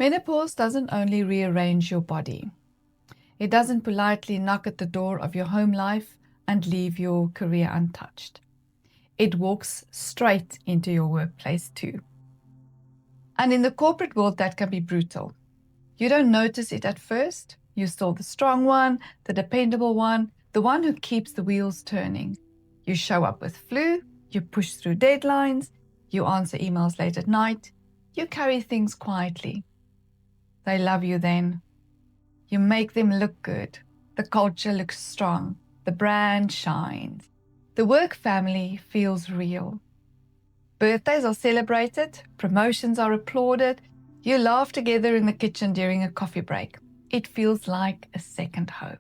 Menopause doesn't only rearrange your body. It doesn't politely knock at the door of your home life and leave your career untouched. It walks straight into your workplace too. And in the corporate world, that can be brutal. You don't notice it at first. You're still the strong one, the dependable one, the one who keeps the wheels turning. You show up with flu, you push through deadlines, you answer emails late at night, you carry things quietly. They love you then. You make them look good. The culture looks strong. The brand shines. The work family feels real. Birthdays are celebrated. Promotions are applauded. You laugh together in the kitchen during a coffee break. It feels like a second home.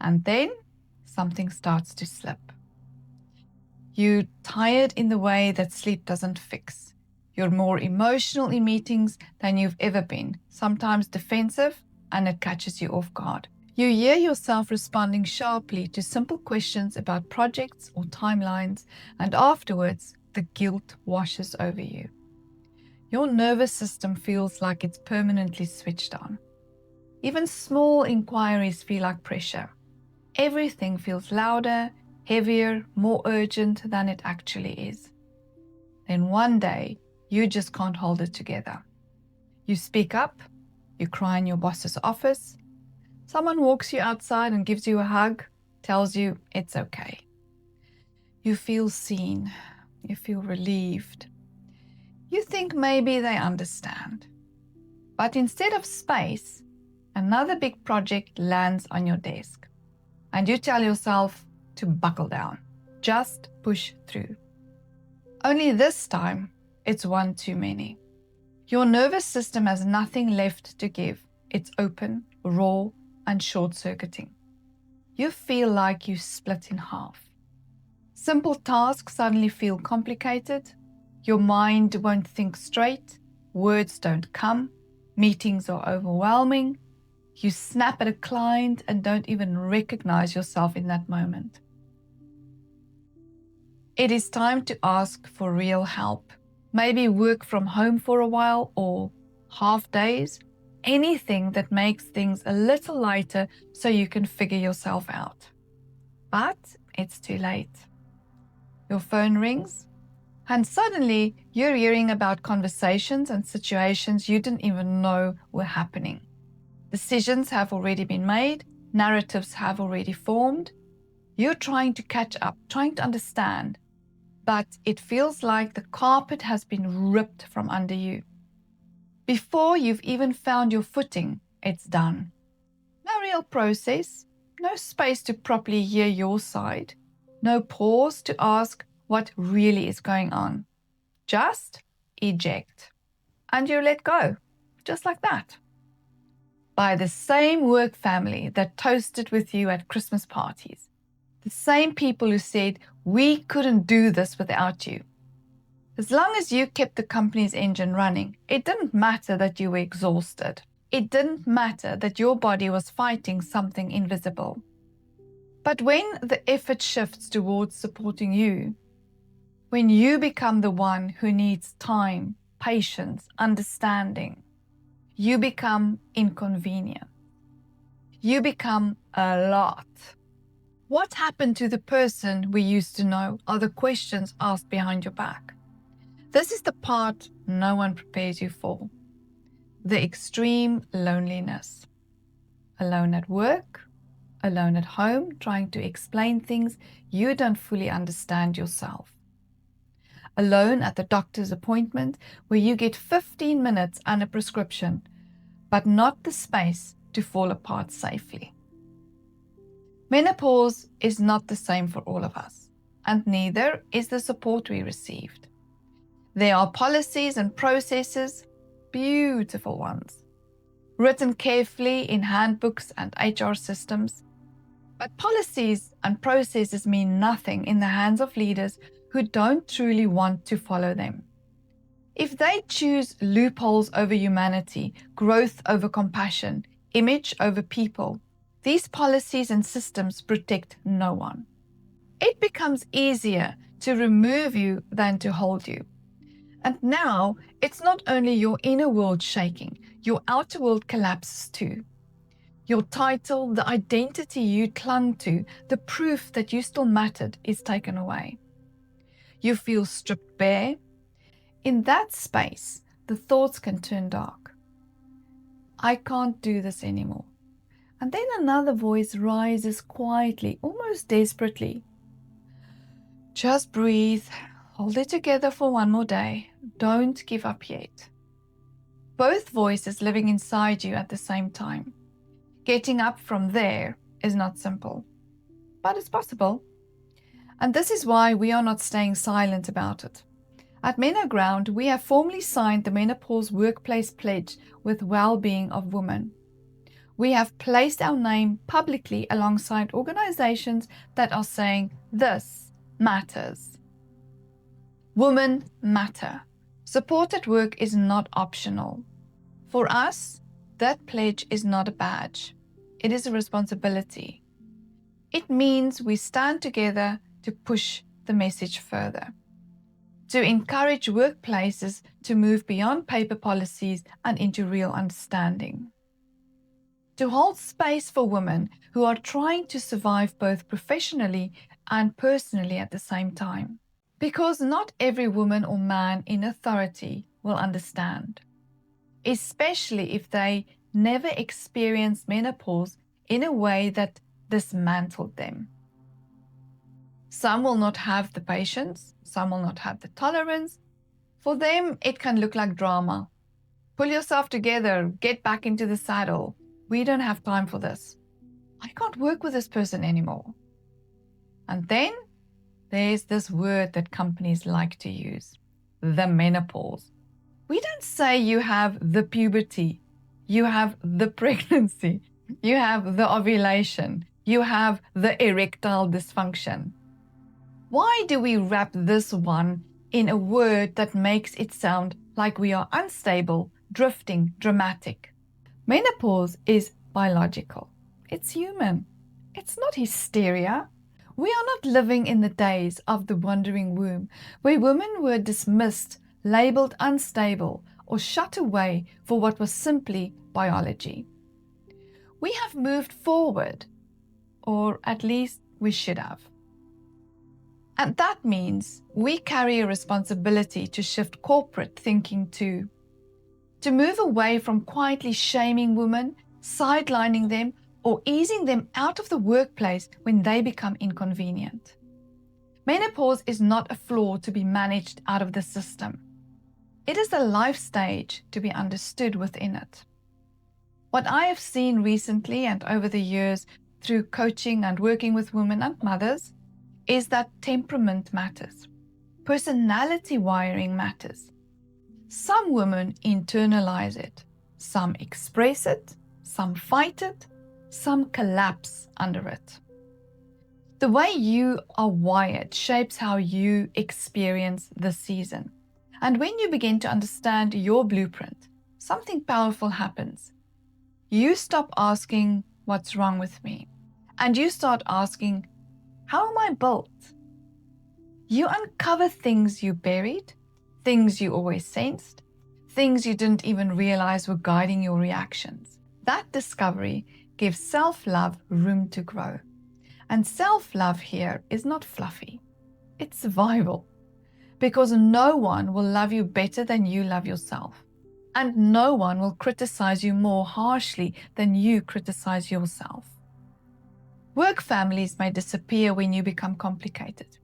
And then something starts to slip. You're tired in the way that sleep doesn't fix. You're more emotional in meetings than you've ever been, sometimes defensive, and it catches you off guard. You hear yourself responding sharply to simple questions about projects or timelines, and afterwards, the guilt washes over you. Your nervous system feels like it's permanently switched on. Even small inquiries feel like pressure. Everything feels louder, heavier, more urgent than it actually is. Then one day, you just can't hold it together. You speak up, you cry in your boss's office, someone walks you outside and gives you a hug, tells you it's okay. You feel seen, you feel relieved. You think maybe they understand. But instead of space, another big project lands on your desk. And you tell yourself to buckle down, just push through. Only this time, it's one too many. Your nervous system has nothing left to give. It's open, raw, and short-circuiting. You feel like you split in half. Simple tasks suddenly feel complicated. Your mind won't think straight. Words don't come. Meetings are overwhelming. You snap at a client and don't even recognize yourself in that moment. It is time to ask for real help. Maybe work from home for a while or half days. Anything that makes things a little lighter so you can figure yourself out. But it's too late. Your phone rings and suddenly you're hearing about conversations and situations you didn't even know were happening. Decisions have already been made. Narratives have already formed. You're trying to catch up, trying to understand. But it feels like the carpet has been ripped from under you. Before you've even found your footing, it's done. No real process, no space to properly hear your side, no pause to ask what really is going on. Just eject. And you let go, just like that. By the same work family that toasted with you at Christmas parties. The same people who said, we couldn't do this without you. As long as you kept the company's engine running, it didn't matter that you were exhausted. It didn't matter that your body was fighting something invisible. But when the effort shifts towards supporting you, when you become the one who needs time, patience, understanding, you become inconvenient. You become a lot. What happened to the person we used to know are the questions asked behind your back. This is the part no one prepares you for. The extreme loneliness. Alone at work, alone at home, trying to explain things you don't fully understand yourself. Alone at the doctor's appointment where you get 15 minutes and a prescription, but not the space to fall apart safely. Menopause is not the same for all of us, and neither is the support we received. There are policies and processes, beautiful ones, written carefully in handbooks and HR systems. But policies and processes mean nothing in the hands of leaders who don't truly want to follow them. If they choose loopholes over humanity, growth over compassion, image over people, these policies and systems protect no one. It becomes easier to remove you than to hold you. And now, it's not only your inner world shaking, your outer world collapses too. Your title, the identity you clung to, the proof that you still mattered is taken away. You feel stripped bare. In that space, the thoughts can turn dark. I can't do this anymore. And then another voice rises quietly, almost desperately. Just breathe. Hold it together for one more day. Don't give up yet. Both voices living inside you at the same time. Getting up from there is not simple, but it's possible. And this is why we are not staying silent about it. At Menoground, we have formally signed the Menopause Workplace Pledge with Well-Being of Women. We have placed our name publicly alongside organizations that are saying this matters. Women matter. Support at work is not optional. For us, that pledge is not a badge. It is a responsibility. It means we stand together to push the message further, to encourage workplaces to move beyond paper policies and into real understanding, to hold space for women who are trying to survive both professionally and personally at the same time. Because not every woman or man in authority will understand, especially if they never experienced menopause in a way that dismantled them. Some will not have the patience, some will not have the tolerance. For them, it can look like drama. Pull yourself together, get back into the saddle. We don't have time for this. I can't work with this person anymore. And then there's this word that companies like to use, the menopause. We don't say you have the puberty, you have the pregnancy, you have the ovulation, you have the erectile dysfunction. Why do we wrap this one in a word that makes it sound like we are unstable, drifting, dramatic? Menopause is biological. It's human. It's not hysteria. We are not living in the days of the wandering womb, where women were dismissed, labeled unstable, or shut away for what was simply biology. We have moved forward, or at least we should have. And that means we carry a responsibility to shift corporate thinking too, to move away from quietly shaming women, sidelining them, or easing them out of the workplace when they become inconvenient. Menopause is not a flaw to be managed out of the system. It is a life stage to be understood within it. What I have seen recently and over the years through coaching and working with women and mothers is that temperament matters. Personality wiring matters. Some women internalize it, some express it, some fight it, some collapse under it. The way you are wired shapes how you experience the season. And when you begin to understand your blueprint, something powerful happens. You stop asking, what's wrong with me? And you start asking, how am I built? You uncover things you buried, things you always sensed, things you didn't even realize were guiding your reactions. That discovery gives self-love room to grow. And self-love here is not fluffy. It's survival. Because no one will love you better than you love yourself. And no one will criticize you more harshly than you criticize yourself. Work families may disappear when you become complicated.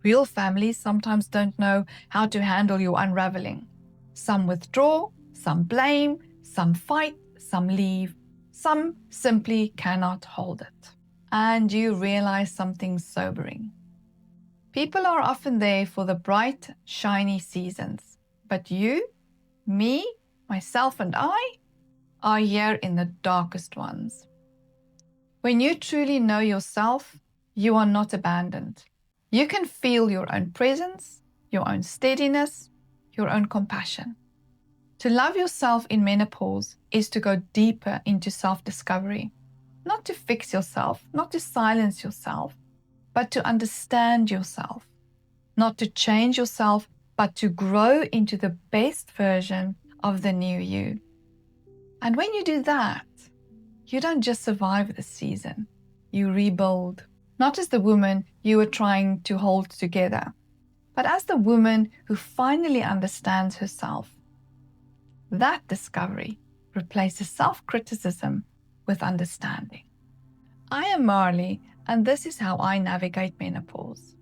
Real families sometimes don't know how to handle your unraveling. Some withdraw, some blame, some fight, some leave, some simply cannot hold it. And you realize something sobering. People are often there for the bright, shiny seasons. But you, me, myself and I are here in the darkest ones. When you truly know yourself, you are not abandoned. You can feel your own presence, your own steadiness, your own compassion. To love yourself in menopause is to go deeper into self-discovery. Not to fix yourself, not to silence yourself, but to understand yourself. Not to change yourself, but to grow into the best version of the new you. And when you do that, you don't just survive the season, you rebuild, not as the woman you were trying to hold together, but as the woman who finally understands herself. That discovery replaces self-criticism with understanding. I am Marley, and this is how I navigate menopause.